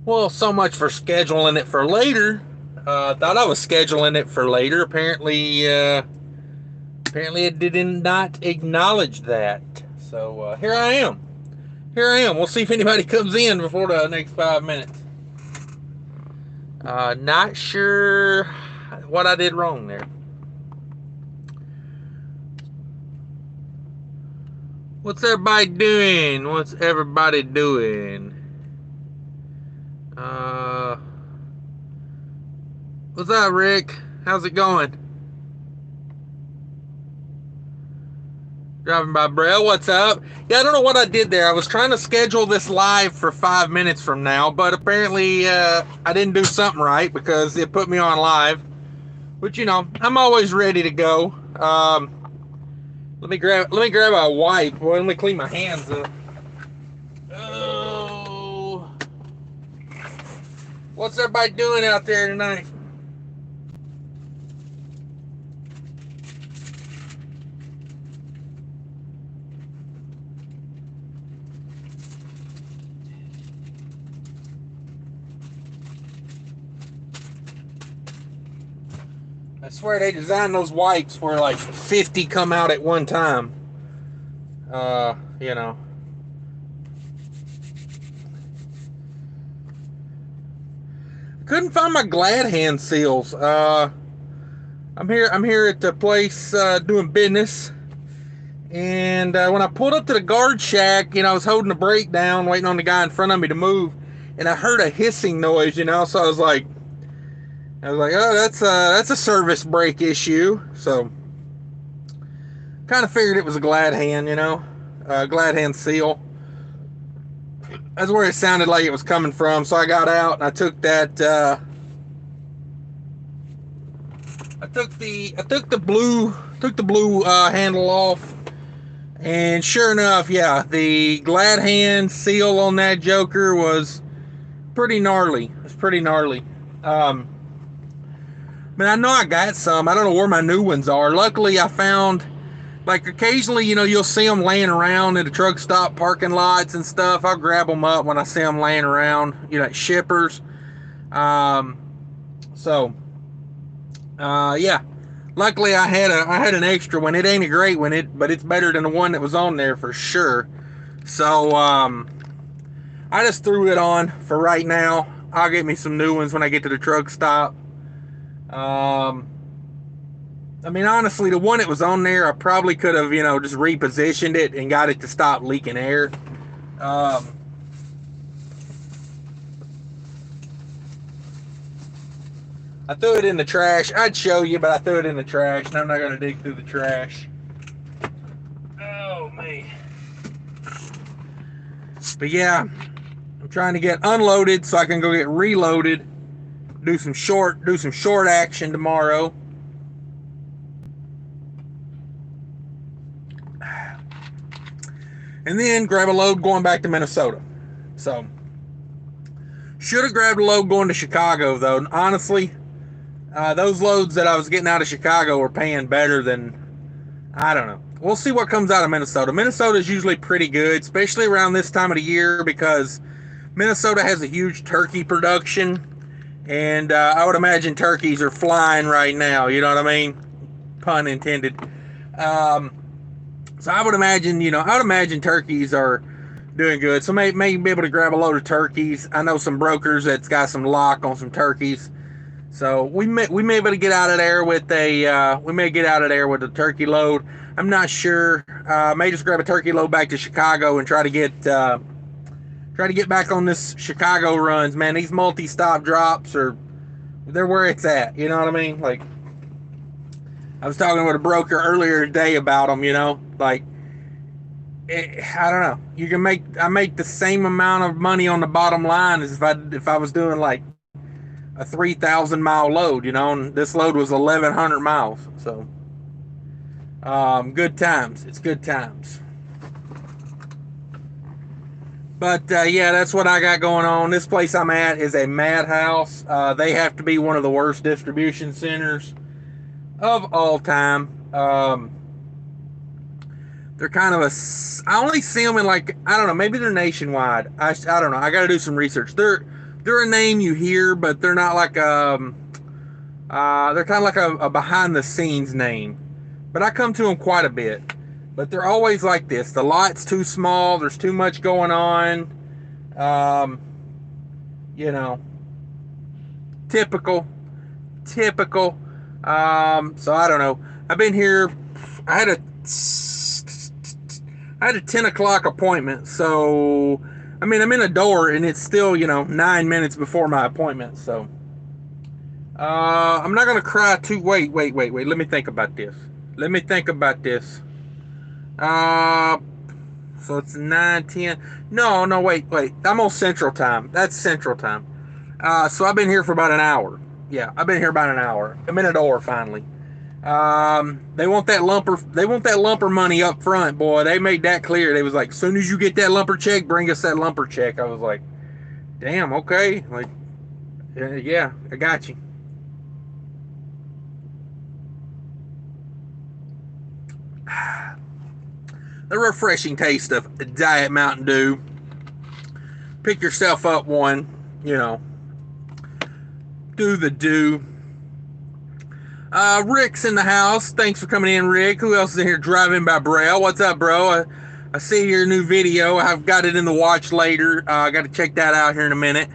Well, so much for scheduling it for later. Thought I was scheduling it for later. Apparently it did not acknowledge that. So here I am. Here I am. We'll see if anybody comes in before the next 5 minutes. Not sure what I did wrong there. What's everybody doing? What's everybody doing? Uh, what's up, Rick? How's it going? Driving by Braille. What's up? Yeah, I don't know what I did there. I was trying to schedule this live for 5 minutes from now, but apparently I didn't do something right because it put me on live. But I'm always ready to go. Let me grab a wipe. Well, let me clean my hands up. Oh, what's everybody doing out there tonight? I swear they designed those wipes where like 50 come out at one time. You know. Couldn't find my Glad hand seals. I'm here at the place doing business, and when I pulled up to the guard shack, I was holding the brake down, waiting on the guy in front of me to move, and I heard a hissing noise. So I was like, oh, that's a service brake issue. So kind of figured it was a Glad hand, Glad hand seal. That's where it sounded like it was coming from. So I got out and I took that. I took the blue handle off, and sure enough, yeah, the Glad hand seal on that Joker was pretty gnarly. It's pretty gnarly. But I know I got some. I don't know where my new ones are. Luckily, I found, like, occasionally, you'll see them laying around in the truck stop parking lots and stuff. I'll grab them up when I see them laying around, at shippers. So, yeah. Luckily, I had an extra one. It ain't a great one, but it's better than the one that was on there for sure. So, I just threw it on for right now. I'll get me some new ones when I get to the truck stop. I mean, honestly, the one that was on there, I probably could have, just repositioned it and got it to stop leaking air. I threw it in the trash. I'd show you, but I threw it in the trash, and I'm not going to dig through the trash. Oh, man. But yeah, I'm trying to get unloaded so I can go get reloaded. Do some short action tomorrow. And then grab a load going back to Minnesota. So, should have grabbed a load going to Chicago, though. Honestly, those loads that I was getting out of Chicago were paying better than, I don't know. We'll see what comes out of Minnesota. Minnesota is usually pretty good, especially around this time of the year, because Minnesota has a huge turkey production, and I would imagine turkeys are flying right now. You know what I mean? Pun intended. So I would imagine turkeys are doing good. So may be able to grab a load of turkeys. I know some brokers that's got some lock on some turkeys. So we may be able to get out of there with a turkey load. I'm not sure. May just grab a turkey load back to Chicago and try to get back on this Chicago runs. Man, these multi-stop drops they're where it's at. You know what I mean? Like, I was talking with a broker earlier today about them. I don't know. I make the same amount of money on the bottom line as if I was doing like a 3,000 mile load, and this load was 1,100 miles. So, good times. It's good times. But yeah, that's what I got going on. This place I'm at is a madhouse. They have to be one of the worst distribution centers of all time. They're kind of I only see them in, like, I don't know, maybe they're nationwide. I don't know. I got to do some research. They're they're a name you hear, but they're not like they're kind of like a behind the scenes name. But I come to them quite a bit. But they're always like this. The lot's too small. There's too much going on. Um, you know, typical, typical. So I don't know. I've been here. I had a I had a 10 o'clock appointment. So I mean, I'm in a door and it's still 9 minutes before my appointment. So I'm not gonna cry too. Wait. Let me think about this. Uh, so it's 9:10. No, wait. I'm on Central Time. That's Central Time. So I've been here for about an hour. Yeah, I've been here about an hour. I'm in a door finally. They want that lumper. They want that lumper money up front, boy. They made that clear. They was like, as soon as you get that lumper check, bring us that lumper check. I was like, damn, okay. Like, yeah, I got you. The refreshing taste of Diet Mountain Dew. Pick yourself up one, do the do. Rick's in the house. Thanks for coming in, Rick. Who else is in here? Driving by Braille. What's up, bro? I see your new video. I've got it in the watch later. I got to check that out here in a minute.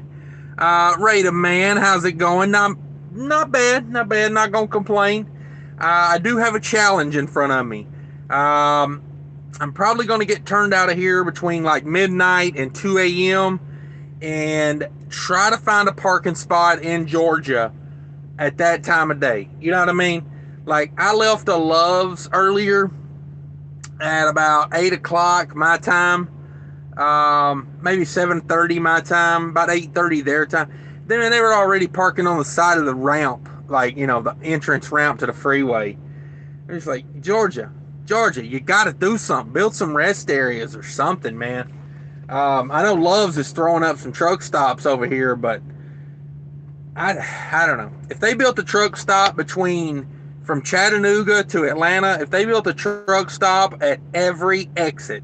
Rada Man, how's it going? Not bad. Not gonna complain. I do have a challenge in front of me. I'm probably going to get turned out of here between like midnight and 2 a.m. and try to find a parking spot in Georgia at that time of day. You know what I mean? Like, I left a Love's earlier at about 8 o'clock my time, maybe 7:30 my time, about 8:30 their time. Then they were already parking on the side of the ramp, like, the entrance ramp to the freeway. It's like, Georgia, you got to do something. Build some rest areas or something, man. I know Love's is throwing up some truck stops over here, but I don't know. If they built a truck stop from Chattanooga to Atlanta, if they built a truck stop at every exit,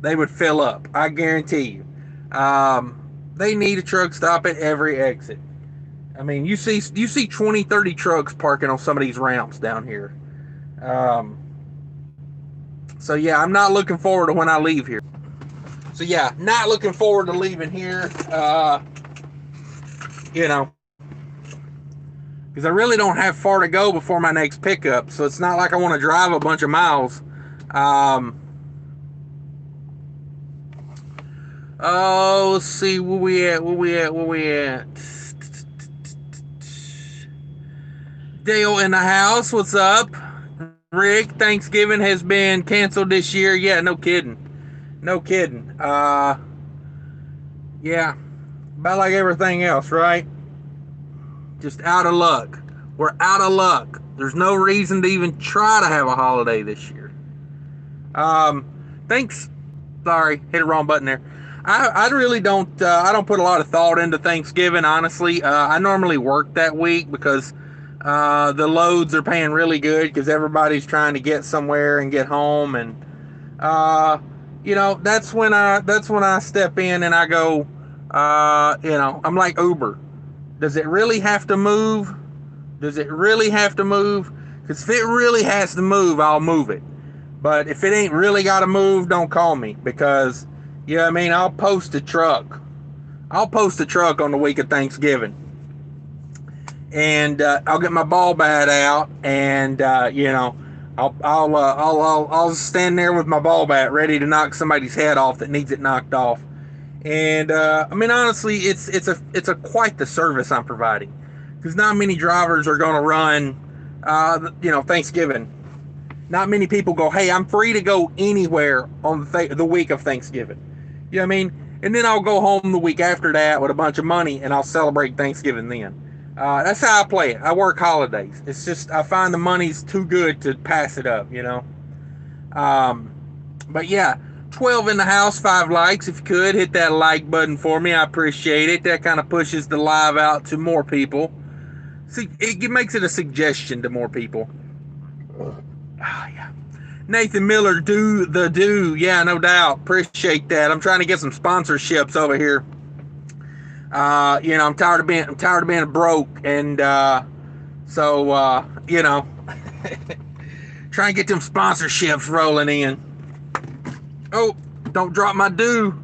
they would fill up. I guarantee you. They need a truck stop at every exit. I mean, you see 20, 30 trucks parking on some of these ramps down here. So yeah, I'm not looking forward to when I leave here. So yeah, not looking forward to leaving here. Because I really don't have far to go before my next pickup. So it's not like I want to drive a bunch of miles. Let's see where we at. Dale in the house. What's up? Rick, Thanksgiving has been canceled this year. Yeah, no kidding. Yeah, about like everything else, right? Just out of luck. We're out of luck. There's no reason to even try to have a holiday this year. Thanks. Sorry, hit the wrong button there. I really don't. I don't put a lot of thought into Thanksgiving, honestly. I normally work that week because the loads are paying really good because everybody's trying to get somewhere and get home, and that's when I step in and I go. I'm like Uber. Does it really have to move? Because if it really has to move, I'll move it. But if it ain't really got to move, don't call me, because I'll post a truck. on the week of Thanksgiving, and I'll get my ball bat out, and I'll stand there with my ball bat ready to knock somebody's head off that needs it knocked off. And honestly, it's a quite the service I'm providing, because not many drivers are going to run Thanksgiving. Not many people go, hey, I'm free to go anywhere on the week of Thanksgiving. You know what I mean? And then I'll go home the week after that with a bunch of money, and I'll celebrate Thanksgiving then. That's how I play it. I work holidays. It's just I find the money's too good to pass it up, But yeah, 12 in the house, 5 likes. If you could, hit that like button for me. I appreciate it. That kind of pushes the live out to more people. See, it makes it a suggestion to more people. Yeah. Nathan Miller, do. Yeah, no doubt. Appreciate that. I'm trying to get some sponsorships over here. I'm tired of being broke, and you know, try and get them sponsorships rolling in. Oh, don't drop my do.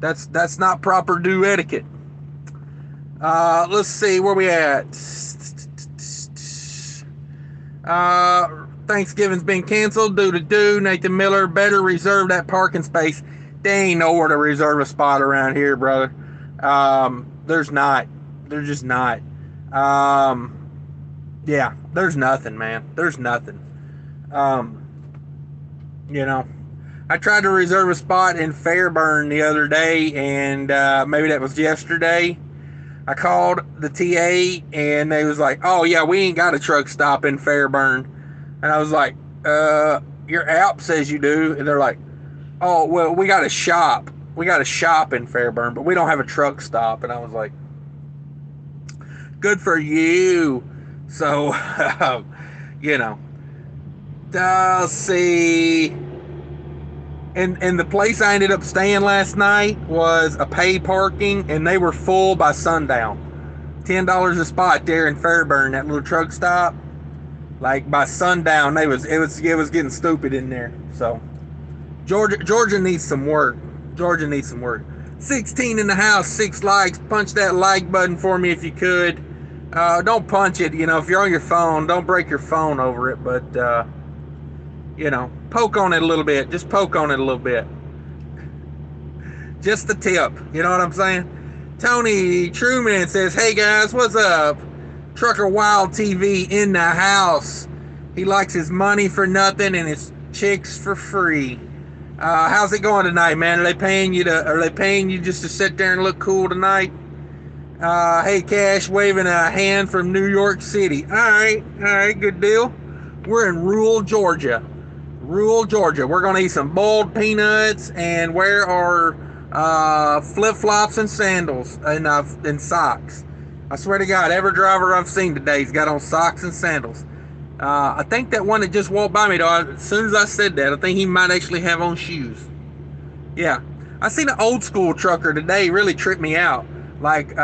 That's not proper do etiquette. Let's see where we at. Thanksgiving's been canceled due to do. Nathan Miller, better reserve that parking space. They ain't nowhere to reserve a spot around here, brother. There's not. There's just not. Yeah, there's nothing, man. There's nothing. Um, you know, I tried to reserve a spot in Fairburn the other day, and maybe that was yesterday. I called the TA, and they was like, "Oh yeah, we ain't got a truck stop in Fairburn." And I was like, "Your app says you do." And they're like, "Oh well, we got a shop. We got a shop in Fairburn, but we don't have a truck stop." And I was like, "Good for you." So, you know, let's see. And the place I ended up staying last night was a paid parking, and they were full by sundown. $10 a spot there in Fairburn, that little truck stop. Like by sundown, it was getting stupid in there. So Georgia needs some work. Georgia needs some work. 16 in the house, 6 likes. Punch that like button for me if you could. Don't punch it. If you're on your phone, don't break your phone over it. But poke on it a little bit. Just poke on it a little bit. Just the tip. You know what I'm saying? Tony Truman says, "Hey guys, what's up? Trucker Wild TV in the house. He likes his money for nothing and his chicks for free. How's it going tonight, man? Are they paying you just to sit there and look cool tonight?" Hey Cash, waving a hand from New York City. All right, good deal. We're in rural Georgia. We're gonna eat some boiled peanuts and wear our flip-flops and sandals and socks. I swear to God, every driver I've seen today's got on socks and sandals. I think that one that just walked by me, though, as soon as I said that, I think he might actually have on shoes. Yeah. I seen an old school trucker today really trip me out. Like,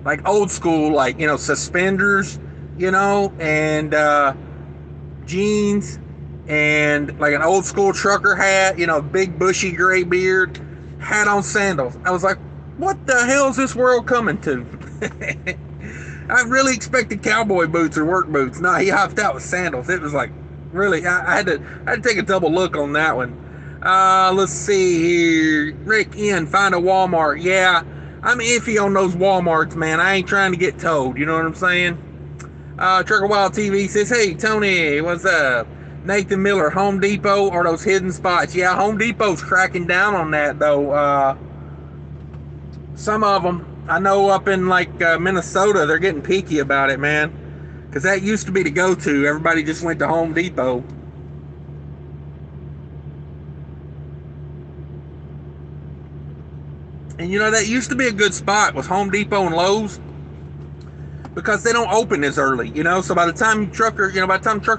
like old school, suspenders, and jeans, and like an old school trucker hat, big bushy gray beard, hat on sandals. I was like, what the hell is this world coming to? I really expected cowboy boots or work boots. No, he hopped out with sandals. It was like, really, I had to take a double look on that one. Let's see here. Rick N, find a Walmart. Yeah, I'm iffy on those Walmarts, man. I ain't trying to get towed. You know what I'm saying? Trucker Wild TV says, "Hey Tony, what's up? Nathan Miller, Home Depot or those hidden spots?" Yeah, Home Depot's cracking down on that though. Some of them, I know up in Minnesota, they're getting picky about it, man. Because that used to be the go-to. Everybody just went to Home Depot. And that used to be a good spot, was Home Depot and Lowe's. Because they don't open as early, So by the time trucker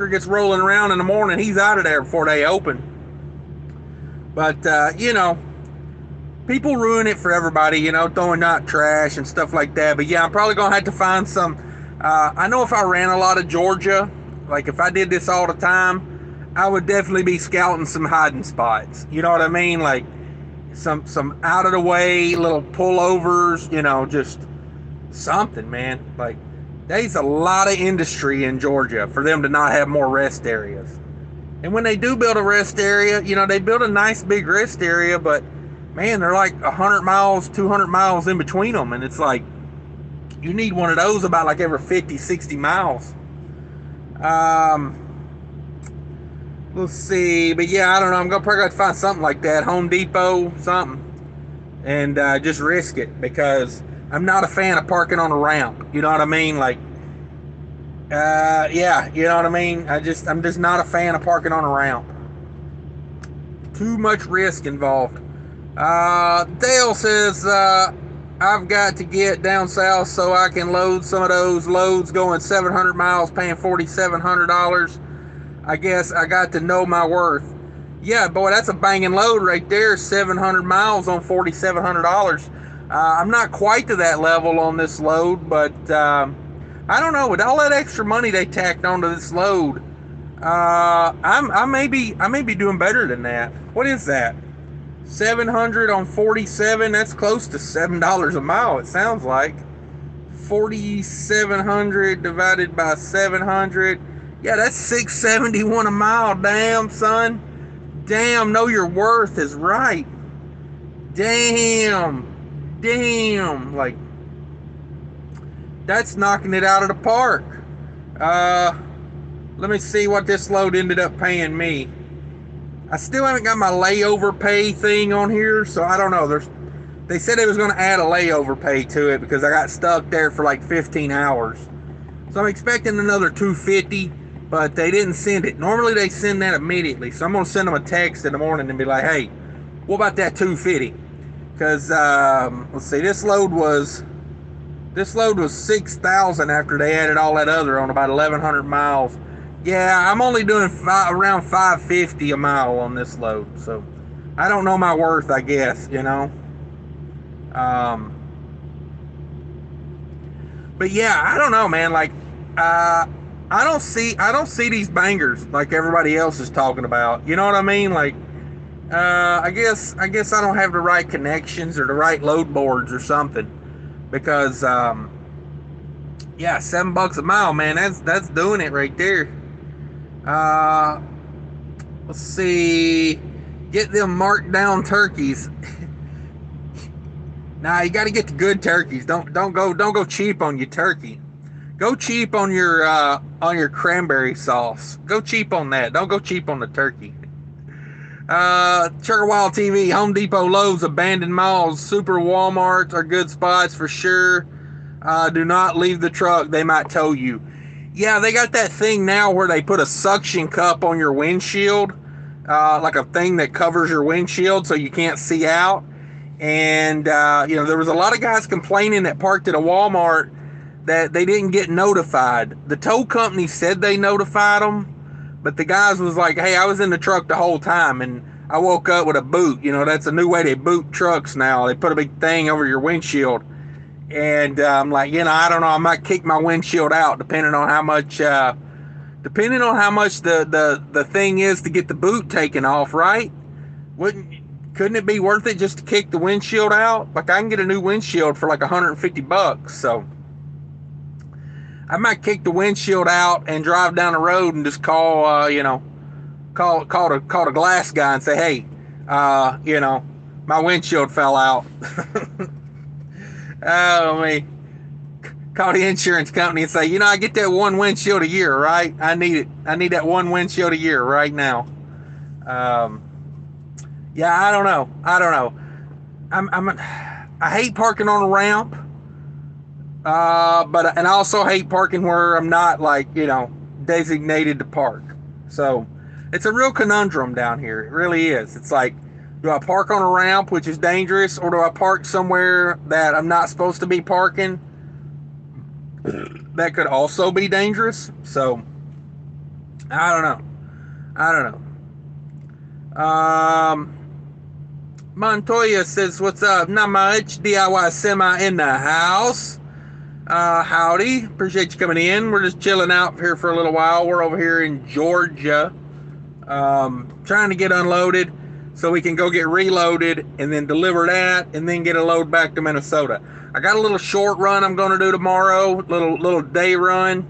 gets rolling around in the morning, he's out of there before they open. But people ruin it for everybody, throwing out trash and stuff like that. But yeah, I'm probably gonna have to find some. I know if I ran a lot of Georgia, like if I did this all the time, I would definitely be scouting some hiding spots. You know what I mean? Like some out of the way little pullovers, just something, man. Like there's a lot of industry in Georgia for them to not have more rest areas. And when they do build a rest area, they build a nice big rest area, but man, they're like 100 miles, 200 miles in between them. And it's like, you need one of those about like every 50, 60 miles. Let's see. But yeah, I don't know. I'm going to probably have to find something like that. Home Depot, something. And just risk it, because I'm not a fan of parking on a ramp. You know what I mean? Like, yeah, you know what I mean? I'm just not a fan of parking on a ramp. Too much risk involved. Dale says, I've got to get down south so I can load some of those loads going 700 miles, paying $4,700. I guess I got to know my worth. Yeah, boy, that's a banging load right there. 700 miles on $4,700. I'm not quite to that level on this load, but I don't know. With all that extra money they tacked onto this load, I may be doing better than that. What is that? 700 on 47. That's close to $7 a mile. It sounds like 4,700 divided by 700. Yeah, that's 671 a mile. Damn, son. Damn, know your worth is right. Damn. Like, that's knocking it out of the park. Uh, Let me see what this load ended up paying me. I still haven't got my layover pay thing on here, so I don't know. They said it was going to add a layover pay to it because I got stuck there for like 15 hours. So I'm expecting another $250, but they didn't send it. Normally they send that immediately, so I'm going to send them a text in the morning and be like, hey, what about that $250? Because let's see, this load was 6,000 after they added all that other on about 1,100 miles. Yeah, I'm only doing around 550 a mile on this load, so I don't know my worth, I guess, you know. But yeah, I don't know, man. Like, I don't see these bangers like everybody else is talking about. You know what I mean? Like, I guess I don't have the right connections or the right load boards or something, because yeah, $7 a mile, man. That's doing it right there. Let's see. Get them marked down turkeys. Nah, you got to get the good turkeys. Don't go cheap on your turkey. Go cheap on your cranberry sauce. Go cheap on that. Don't go cheap on the turkey. Sugar Wild TV, Home Depot, Lowe's, abandoned malls, super Walmarts are good spots for sure. Do not leave the truck. They might tow you. Yeah, they got that thing now where they put a suction cup on your windshield, like a thing that covers your windshield so you can't see out. And, there was a lot of guys complaining that parked at a Walmart that they didn't get notified. The tow company said they notified them, but the guys was like, hey, I was in the truck the whole time and I woke up with a boot. You know, that's a new way they boot trucks now. They put a big thing over your windshield. And I'm like, I don't know. I might kick my windshield out depending on how much the thing is to get the boot taken off, right? Couldn't it be worth it just to kick the windshield out? Like, I can get a new windshield for like $150. So I might kick the windshield out and drive down the road and just call the glass guy and say, hey, my windshield fell out. Oh, me. Call the insurance company and say, I get that one windshield a year, right? I need it. I need that one windshield a year right now. Yeah, I don't know. I hate parking on a ramp. And I also hate parking where I'm not designated to park. So it's a real conundrum down here. It really is. It's like, do I park on a ramp, which is dangerous, or do I park somewhere that I'm not supposed to be parking? That could also be dangerous. So I don't know. Montoya says, what's up? Not much. DIY semi in the house. Howdy. Appreciate you coming in. We're just chilling out here for a little while. We're over here in Georgia, trying to get unloaded so we can go get reloaded and then deliver that and then get a load back to Minnesota. I got a little short run I'm going to do tomorrow, little day run,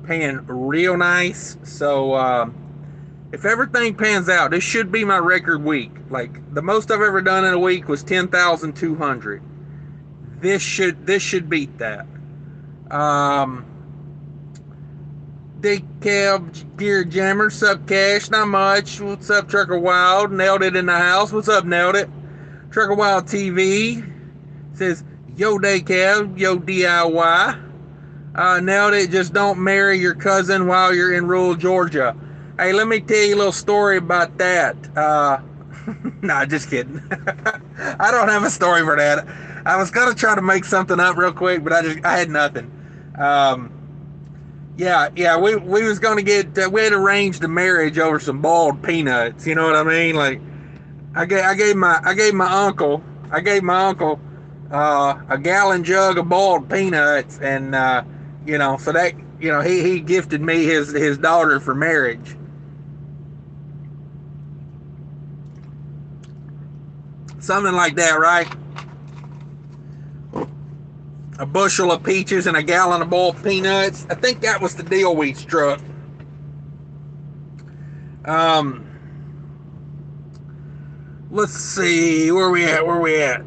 paying real nice. So if everything pans out, this should be my record week. Like, the most I've ever done in a week was 10,200. This should beat that. Decal Gear Jammer, sup Cash, not much. What's up, Trucker Wild? Nailed it in the house. What's up, Nailed it? Trucker Wild TV says, yo Decal, yo DIY. Nailed it, just don't marry your cousin while you're in rural Georgia. Hey, let me tell you a little story about that. Nah, just kidding. I don't have a story for that. I was gonna try to make something up real quick, but I had nothing. Yeah. We was gonna get. We had arranged a marriage over some boiled peanuts. You know what I mean? Like I gave my uncle a gallon jug of boiled peanuts, and so that he gifted me his daughter for marriage. Something like that, right? A bushel of peaches and a gallon of boiled peanuts. I think that was the deal we struck. Um, let's see, where we at? Where we at?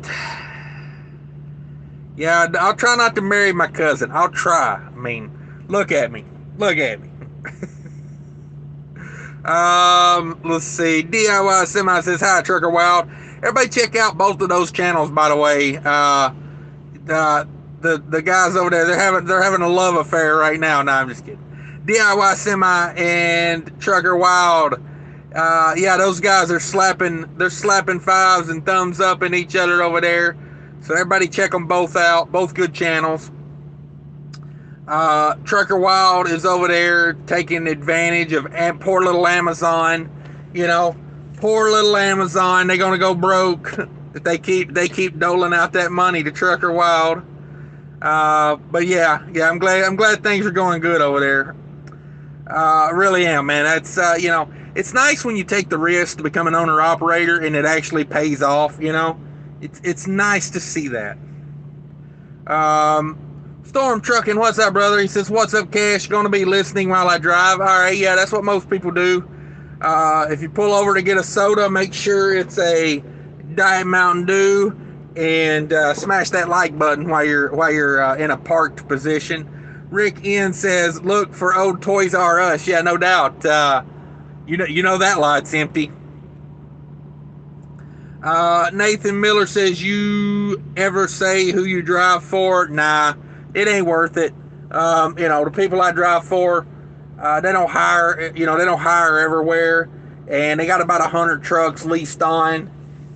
Yeah, I'll try not to marry my cousin. I'll try. I mean, look at me. Look at me. Let's see. DIY Semi says, hi, Trucker Wild. Everybody check out both of those channels, by the way. The guys over there, they're having a love affair right now. No, I'm just kidding. DIY Semi and Trucker Wild. Yeah, those guys are slapping fives and thumbs up in each other over there. So everybody check them both out. Both good channels. Trucker Wild is over there taking advantage of poor little Amazon. Poor little Amazon. They're gonna go broke if they keep doling out that money to Trucker Wild. But yeah, I'm glad things are going good over there. I really am, man. That's it's nice when you take the risk to become an owner operator and it actually pays off. It's nice to see that. Storm Trucking, what's up, brother? He says, what's up, Cash? Going to be listening while I drive. All right, yeah, that's what most people do. If you pull over to get a soda, make sure it's a Diet Mountain Dew, and smash that like button while you're in a parked position. Rick N says, look for old Toys R Us. Yeah, no doubt. You know that lot's empty. Nathan Miller says, you ever say who you drive for? Nah, it ain't worth it. The people I drive for, they don't hire everywhere, and they got about 100 trucks leased on,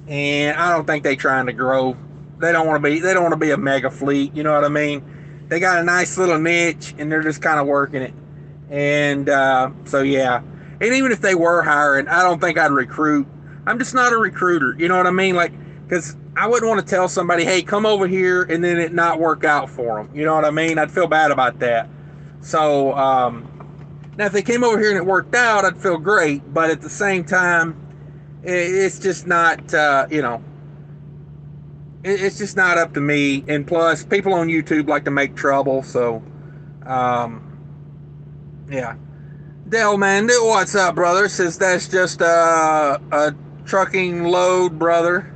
and I don't think they trying to grow. They don't want to be a mega fleet. You know what I mean? They got a nice little niche, and they're just kind of working it. And so yeah, and even if they were hiring, I don't think I'd recruit. I'm just not a recruiter. You know what I mean? Like, because I wouldn't want to tell somebody, hey, come over here, and then it not work out for them. You know what I mean? I'd feel bad about that. So now if they came over here and it worked out, I'd feel great. But at the same time, it's just not, it's just not up to me. And plus, people on YouTube like to make trouble. So, yeah. Dale, man, what's up, brother? Says that's just a trucking load, brother.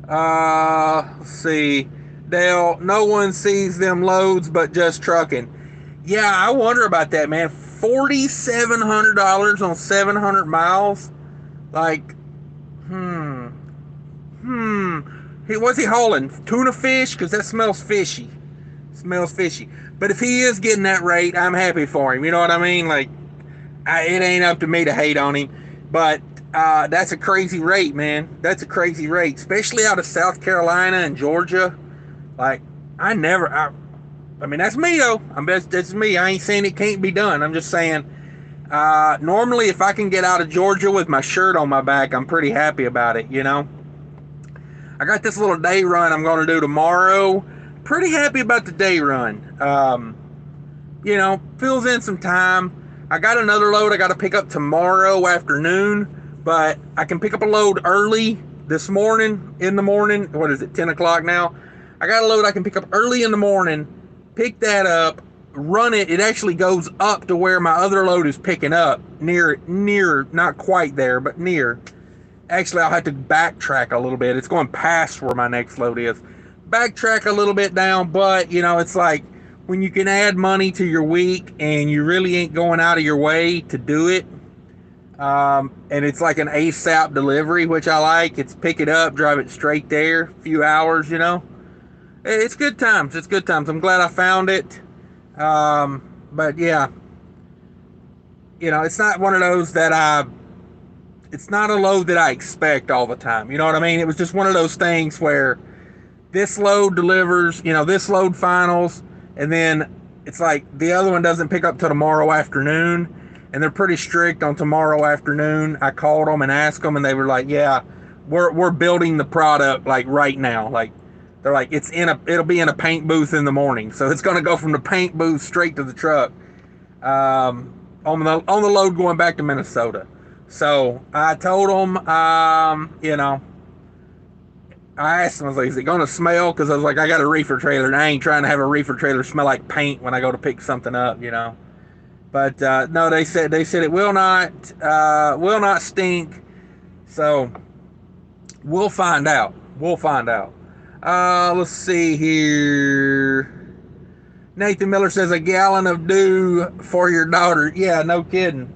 Let's see. Dale, no one sees them loads but just trucking. Yeah, I wonder about that, man. $4,700 on 700 miles? Like, what's he hauling? Tuna fish? Because that smells fishy. But if he is getting that rate, I'm happy for him. You know what I mean? Like, it ain't up to me to hate on him. But that's a crazy rate, man. That's a crazy rate, especially out of South Carolina and Georgia. Like, I mean, that's me, though. That's me. I ain't saying it can't be done. I'm just saying, normally if I can get out of Georgia with my shirt on my back, I'm pretty happy about it, I got this little day run I'm going to do tomorrow. Pretty happy about the day run. Fills in some time. I got another load I got to pick up tomorrow afternoon, but I can pick up a load early this morning, in the morning. What is it, 10 o'clock now? I got a load I can pick up early in the morning, pick that up, run it. It actually goes up to where my other load is picking up, near, not quite there, but near. Actually, I'll have to backtrack a little bit. It's going past where my next load is. Backtrack a little bit down, but, it's like when you can add money to your week and you really ain't going out of your way to do it, and it's like an ASAP delivery, which I like. It's pick it up, drive it straight there, a few hours, It's good times. It's good times. I'm glad I found it. But, yeah, it's not one of those that it's not a load that I expect all the time. You know what I mean? It was just one of those things where this load delivers, this load finals, and then it's like the other one doesn't pick up till tomorrow afternoon, and they're pretty strict on tomorrow afternoon. I called them and asked them, and they were like, "Yeah, we're building the product like right now. Like they're like it'll be in a paint booth in the morning, so it's going to go from the paint booth straight to the truck on the load going back to Minnesota." So I told them, I asked him, I was like, "Is it going to smell?" Because I was like, I got a reefer trailer, and I ain't trying to have a reefer trailer smell like paint when I go to pick something up, you know. But no, they said it will not stink. So we'll find out. We'll find out. Let's see here. Nathan Miller says a gallon of dew for your daughter. Yeah, no kidding.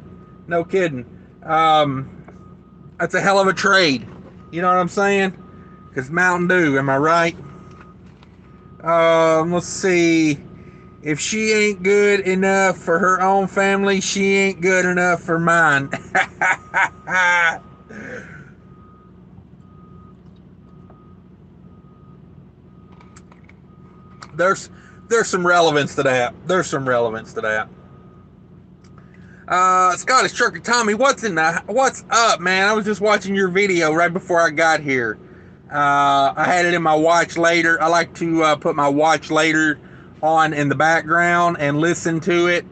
No kidding. That's a hell of a trade. You know what I'm saying? Because Mountain Dew, am I right? Let's see. If she ain't good enough for her own family, she ain't good enough for mine. There's some relevance to that. There's some relevance to that. Scottish Trucker Tommy, what's up, man? I was just watching your video right before I got here. I had it in my watch later. I like to put my watch later on in the background and listen to it.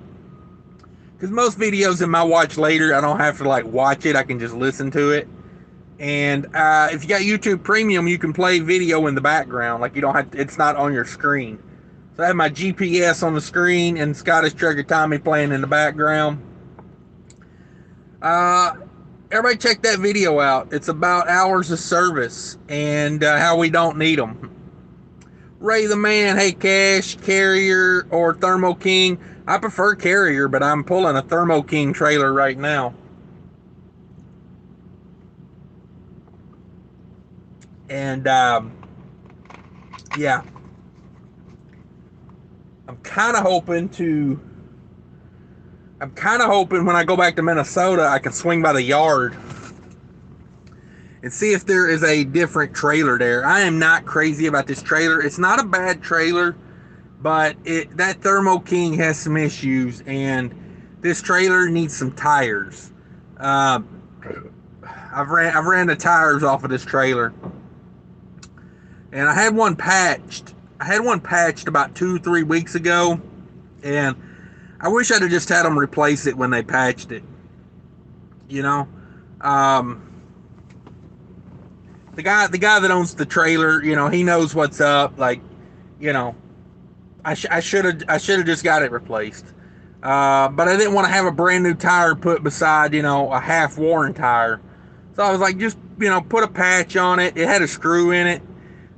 Because most videos in my watch later, I don't have to like watch it. I can just listen to it. And if you got YouTube Premium, you can play video in the background. Like you don't have to, it's not on your screen. So I have my GPS on the screen and Scottish Trucker Tommy playing in the background. Everybody check that video out. It's about hours of service and how we don't need them. Ray the Man, hey Cash, Carrier or Thermo King. I prefer Carrier, but I'm pulling a Thermo King trailer right now. And yeah, I'm kind of hoping when I go back to Minnesota, I can swing by the yard and see if there is a different trailer there. I am not crazy about this trailer. It's not a bad trailer, but that Thermo King has some issues, and this trailer needs some tires. I've ran the tires off of this trailer, and I had one patched. About 2-3 weeks ago, and I wish I'd have just had them replace it when they patched it. You know, the guy that owns the trailer, you know, he knows what's up. Like, you know, I should have just got it replaced. But I didn't want to have a brand new tire put beside, you know, a half worn tire. So I was like, just, you know, put a patch on it. It had a screw in it.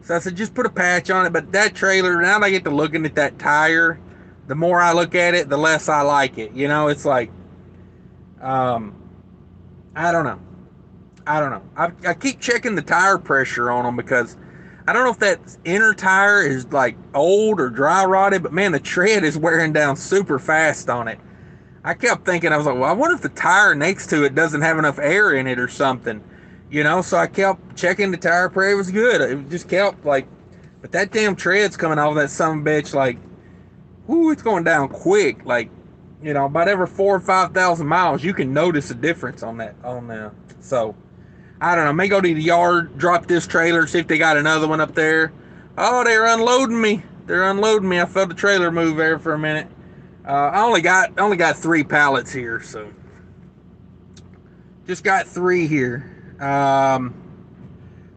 So I said, just put a patch on it. But that trailer, now that I get to looking at that tire, the more I look at it, the less I like it. You know, it's like, I don't know. I keep checking the tire pressure on them because I don't know if that inner tire is like old or dry rotted, but man, the tread is wearing down super fast on it. I kept thinking, I was like, well, I wonder if the tire next to it doesn't have enough air in it or something, you know? So I kept checking the tire pressure. It was good. It just kept like, but that damn tread's coming off that son of a bitch, like, whoo, it's going down quick. Like, you know, about every 4,000 or 5,000 miles, you can notice a difference on that, so I don't know, may go to the yard, drop this trailer, see if they got another one up there. Oh, they're unloading me. I felt the trailer move there for a minute. I only got 3 pallets here, so just got 3 here.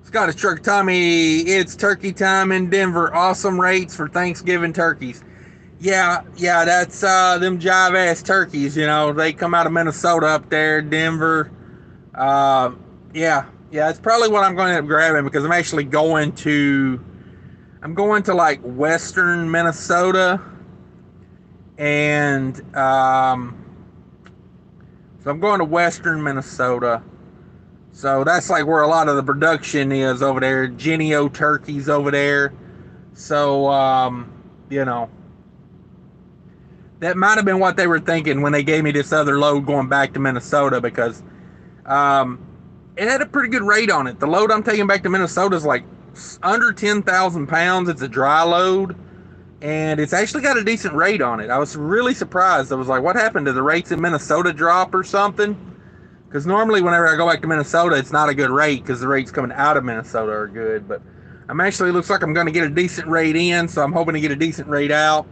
Scottish Truck Tommy, it's turkey time in Denver. Awesome rates for Thanksgiving turkeys. Yeah, that's them jive ass turkeys. You know, they come out of Minnesota up there, Denver. Yeah, it's probably what I'm going to end up grabbing because I'm going to like western Minnesota, and so I'm going to western Minnesota. So that's like where a lot of the production is over there. Genio turkeys over there. So you know, that might have been what they were thinking when they gave me this other load going back to Minnesota because it had a pretty good rate on it. The load I'm taking back to Minnesota is like under 10,000 pounds. It's a dry load. and it's actually got a decent rate on it. I was really surprised. I was like, what happened? Did the rates in Minnesota drop or something? Because normally whenever I go back to Minnesota, it's not a good rate because the rates coming out of Minnesota are good. But I'm actually, looks like I'm going to get a decent rate in, so I'm hoping to get a decent rate out.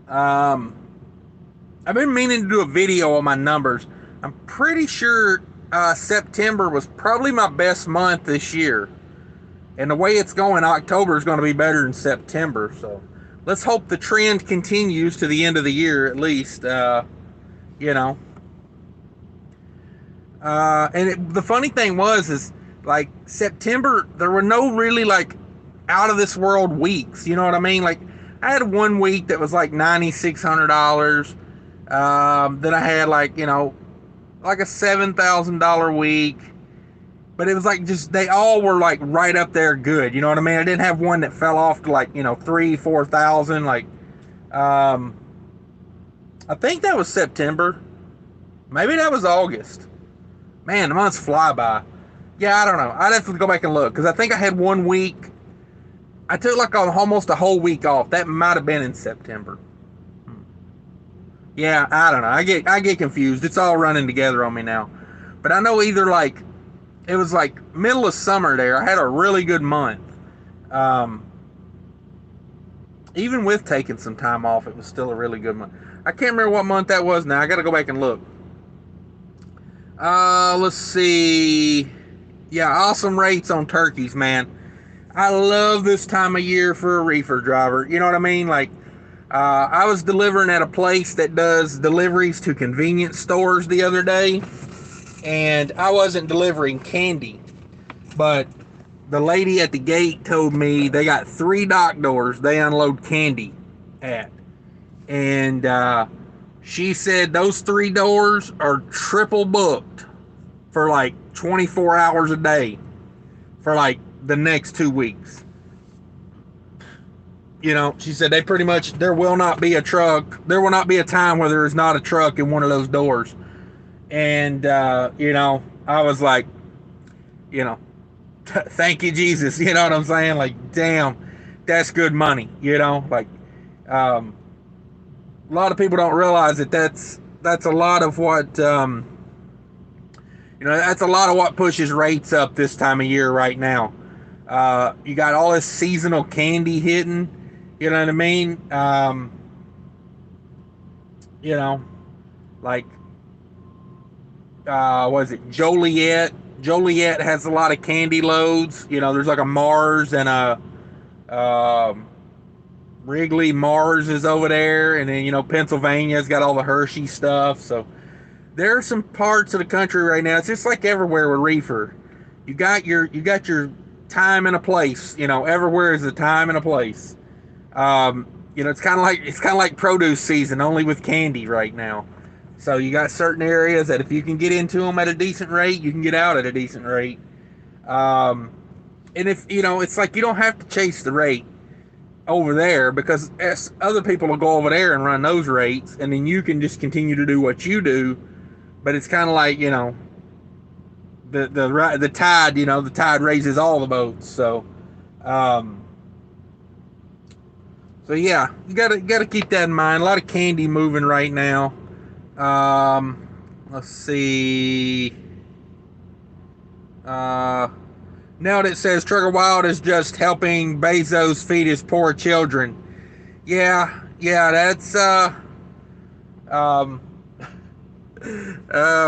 I've been meaning to do a video on my numbers. I'm pretty sure September was probably my best month this year. And the way it's going, October is going to be better than September. So let's hope the trend continues to the end of the year at least. You know. The funny thing is like September, there were no really like out of this world weeks. You know what I mean? Like I had one week that was like $9,600. Then I had like, you know, like a $7,000 week. But it was like just, they all were like right up there good. You know what I mean? I didn't have one that fell off to like, you know, 3,000-4,000. Like, I think that was September. Maybe that was August. Man, the months fly by. Yeah, I don't know. I'd have to go back and look because I think I had one week. I took like almost a whole week off. That might have been in September. Yeah, I don't know. I get confused. It's all running together on me now. But I know either like it was like middle of summer there. I had a really good month. Even with taking some time off, it was still a really good month. I can't remember what month that was now. I got to go back and look. Let's see. Yeah, awesome rates on turkeys, man. I love this time of year for a reefer driver. You know what I mean? Like, I was delivering at a place that does deliveries to convenience stores the other day, and I wasn't delivering candy, but the lady at the gate told me they got 3 dock doors they unload candy at, and she said those 3 doors are triple booked for like 24 hours a day for like the next 2 weeks. You know, she said they pretty much, there will not be a time where there is not a truck in one of those doors. And, you know, I was like, you know, thank you, Jesus. You know what I'm saying? Like, damn, that's good money. You know, like, a lot of people don't realize that's a lot of what, you know, that's a lot of what pushes rates up this time of year right now. You got all this seasonal candy hitting. You know what I mean? You know, like, what is it? Joliet. Joliet has a lot of candy loads. You know, there's like a Mars and a Wrigley. Mars is over there, and then, you know, Pennsylvania's got all the Hershey stuff. So there are some parts of the country right now. It's just like everywhere with reefer. You got your time and a place. You know, everywhere is a time and a place. You know, it's kind of like produce season, only with candy right now. So you got certain areas that if you can get into them at a decent rate, you can get out at a decent rate. And if, you know, it's like you don't have to chase the rate over there because other people will go over there and run those rates, and then you can just continue to do what you do. But it's kind of like, you know, the tide, you know, the tide raises all the boats. So, so yeah, you gotta keep that in mind. A lot of candy moving right now. Let's see. Now it says Trucker Wild is just helping Bezos feed his poor children. Yeah, that's oh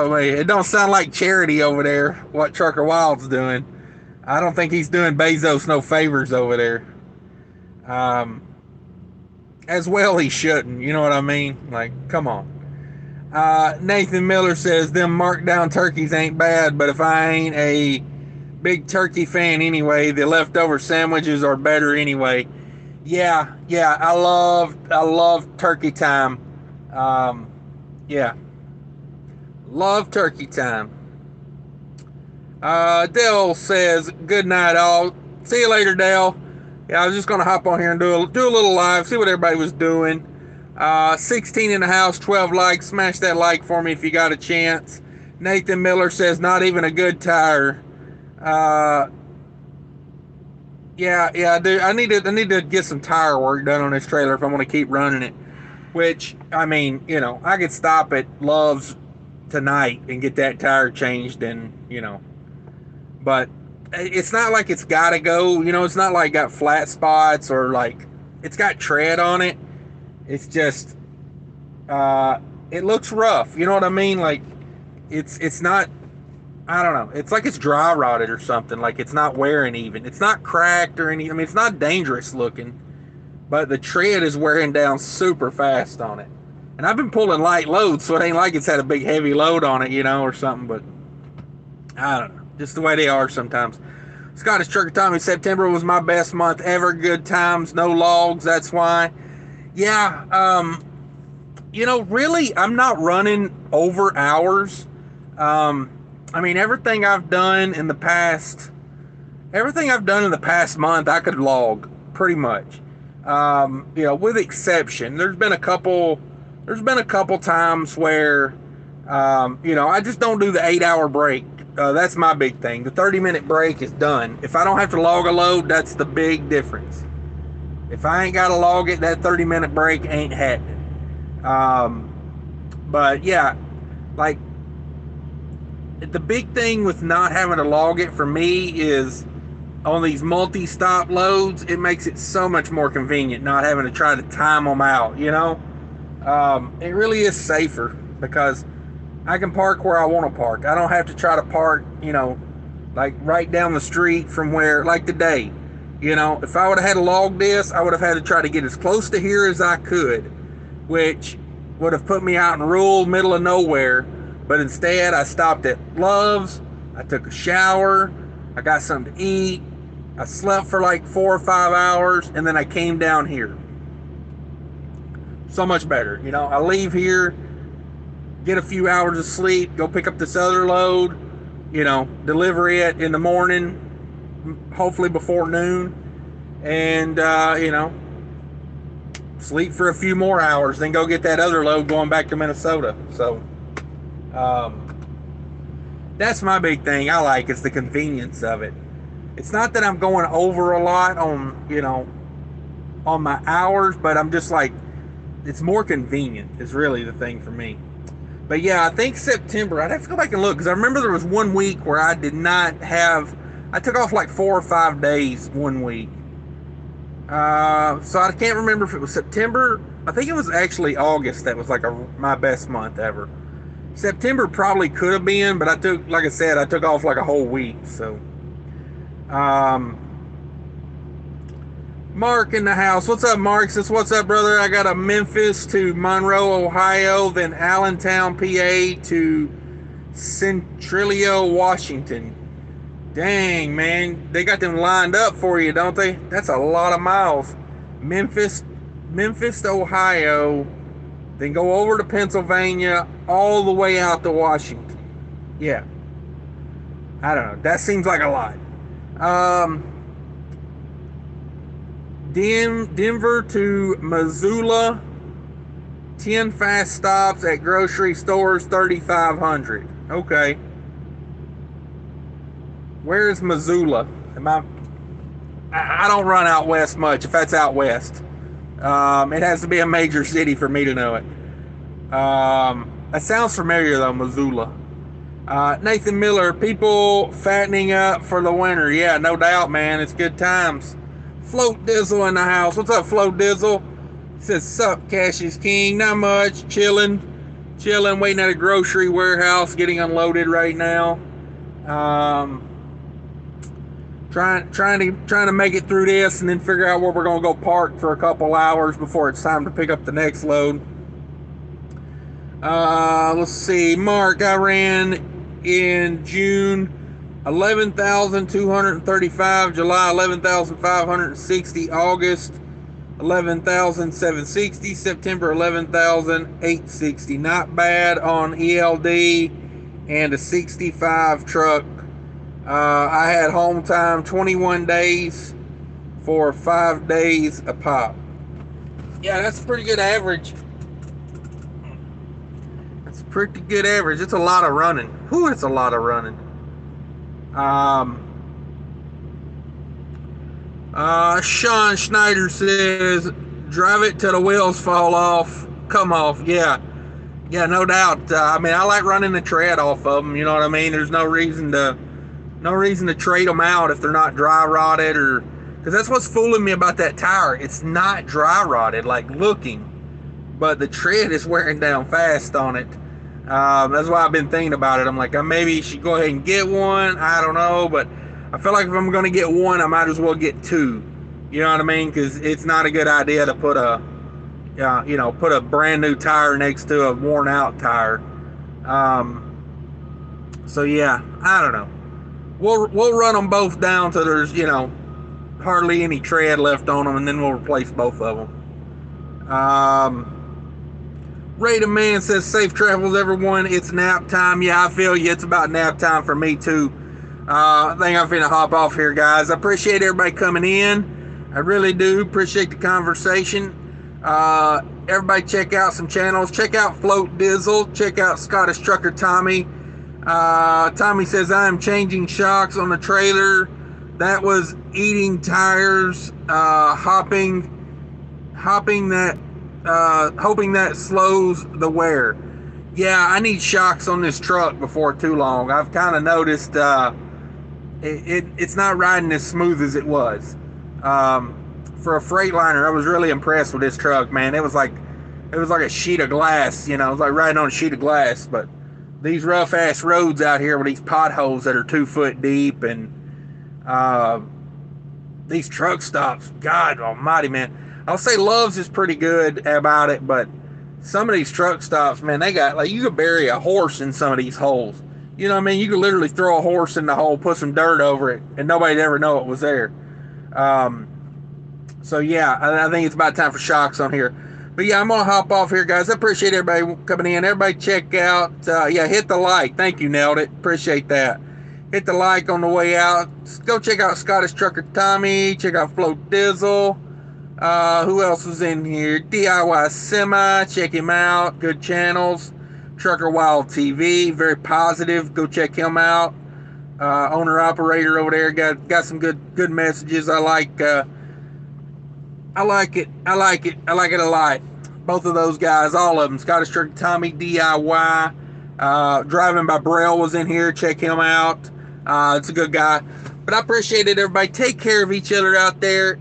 man, it don't sound like charity over there. What Trucker Wild's doing, I don't think he's doing Bezos no favors over there. As well he shouldn't. You know what I mean? Like, come on. Nathan Miller says them markdown turkeys ain't bad, but if I ain't a big turkey fan anyway, the leftover sandwiches are better anyway. Yeah, I love turkey time. Yeah, love turkey time. Dale says good night all. See you later, Dale. Yeah, I was just gonna hop on here and do a little live, see what everybody was doing. 16 in the house, 12 likes. Smash that like for me if you got a chance. Nathan Miller says not even a good tire. Yeah, dude. I need to get some tire work done on this trailer if I'm going to keep running it. Which, I mean, I could stop at Love's tonight and get that tire changed, and but it's not like it's got to go. It's not like got flat spots or like it's got tread on it. It's just it looks rough. You know what I mean? Like it's not. I don't know. It's like it's dry rotted or something. Like it's not wearing even. It's not cracked or any. I mean, it's not dangerous looking, but the tread is wearing down super fast on it. And I've been pulling light loads, so it ain't like it's had a big heavy load on it, or something. But I don't know. Just the way they are sometimes. Scottish Trucker Tommy, September was my best month ever. Good times, no logs. That's why. Yeah. Really, I'm not running over hours. I mean, everything I've done in the past month, I could log pretty much. With exception, there's been a couple times where, I just don't do the 8-hour break. That's my big thing. The 30-minute break is done. If I don't have to log a load, that's the big difference. If I ain't got to log it, that 30-minute break ain't happening. But yeah, like the big thing with not having to log it for me is on these multi-stop loads, it makes it so much more convenient not having to try to time them out, It really is safer because I can park where I want to park. I don't have to try to park, like right down the street from where, like today, if I would have had to log this, I would have had to try to get as close to here as I could, which would have put me out in rural middle of nowhere. But instead, I stopped at Love's, I took a shower, I got something to eat, I slept for like 4 or 5 hours, and then I came down here. So much better. I leave here, get a few hours of sleep, go pick up this other load, deliver it in the morning, hopefully before noon, and, sleep for a few more hours, then go get that other load going back to Minnesota. So, that's my big thing I like is the convenience of it. It's not that I'm going over a lot on my hours, but I'm just like, it's more convenient is really the thing for me. But yeah, I think September, I'd have to go back and look because I remember there was one week where I took off like 4 or 5 days one week. So I can't remember if it was September. I think it was actually August that was like my best month ever. September probably could have been, but I took off like a whole week. So, Mark in the house. What's up, Mark? Says, what's up, brother? I got a Memphis to Monroe, Ohio, then Allentown, PA to Centralia, Washington. Dang, man. They got them lined up for you, don't they? That's a lot of miles. Memphis to Ohio, then go over to Pennsylvania, all the way out to Washington. Yeah. I don't know. That seems like a lot. Denver to Missoula, 10 fast stops at grocery stores, 3,500. Okay. Where is Missoula? I don't run out west much, if that's out west. It has to be a major city for me to know it. That sounds familiar though, Missoula. Nathan Miller, people fattening up for the winter. Yeah, no doubt, man. It's good times. Float Dizzle in the house. What's up, Float Dizzle? Says, sup, Cash is King. Not much. Chilling, waiting at a grocery warehouse, getting unloaded right now. Trying to make it through this and then figure out where we're gonna go park for a couple hours before it's time to pick up the next load. Let's see. Mark, I ran in June 11,235, July 11,560, August 11,760, September 11,860. Not bad on ELD and a 65 truck. I had home time 21 days for 5 days a pop. Yeah, that's a pretty good average. That's a pretty good average. It's a lot of running. Whew, it's a lot of running. Sean Schneider says, drive it till the wheels fall off, come off. Yeah, yeah, no doubt. I mean, I like running the tread off of them. You know what I mean? There's no reason to trade them out if they're not dry rotted, or because that's what's fooling me about that tire. It's not dry rotted like looking, but the tread is wearing down fast on it. That's why I've been thinking about it. I'm like, I maybe should go ahead and get one. I don't know, but I feel like if I'm going to get one, I might as well get two. You know what I mean? Because it's not a good idea to put put a brand new tire next to a worn out tire. So yeah, I don't know. We'll run them both down till there's hardly any tread left on them, and then we'll replace both of them. Rated Man says, safe travels, everyone. It's nap time. Yeah, I feel you. It's about nap time for me, too. I think I'm finna hop off here, guys. I appreciate everybody coming in. I really do. Appreciate the conversation. Everybody check out some channels. Check out Float Dizzle. Check out Scottish Trucker Tommy. Tommy says, I am changing shocks on the trailer. That was eating tires, hoping that slows the wear. Yeah, I need shocks on this truck before too long. I've kind of noticed it's not riding as smooth as it was. For a Freightliner, I was really impressed with this truck, man. It was like a sheet of glass, it was like riding on a sheet of glass. But these rough ass roads out here with these potholes that are 2 foot deep, and these truck stops, God almighty, man. I'll say Love's is pretty good about it, but some of these truck stops, man, they got, like, you could bury a horse in some of these holes. You know what I mean? You could literally throw a horse in the hole, put some dirt over it, and nobody'd ever know it was there. So yeah, I think it's about time for shocks on here. But yeah, I'm gonna hop off here, guys. I appreciate everybody coming in. Everybody check out, hit the like. Thank you, nailed it. Appreciate that. Hit the like on the way out. Go check out Scottish Trucker Tommy. Check out Float Dizzle. Who else is in here? DIY Semi. Check him out. Good channels. Trucker Wild TV. Very positive. Go check him out. Owner operator over there. Got some good messages. I like it. I like it a lot. Both of those guys, all of them. Scottish Trucker Tommy, DIY. Driving by Braille was in here. Check him out. It's a good guy. But I appreciate it, everybody. Take care of each other out there.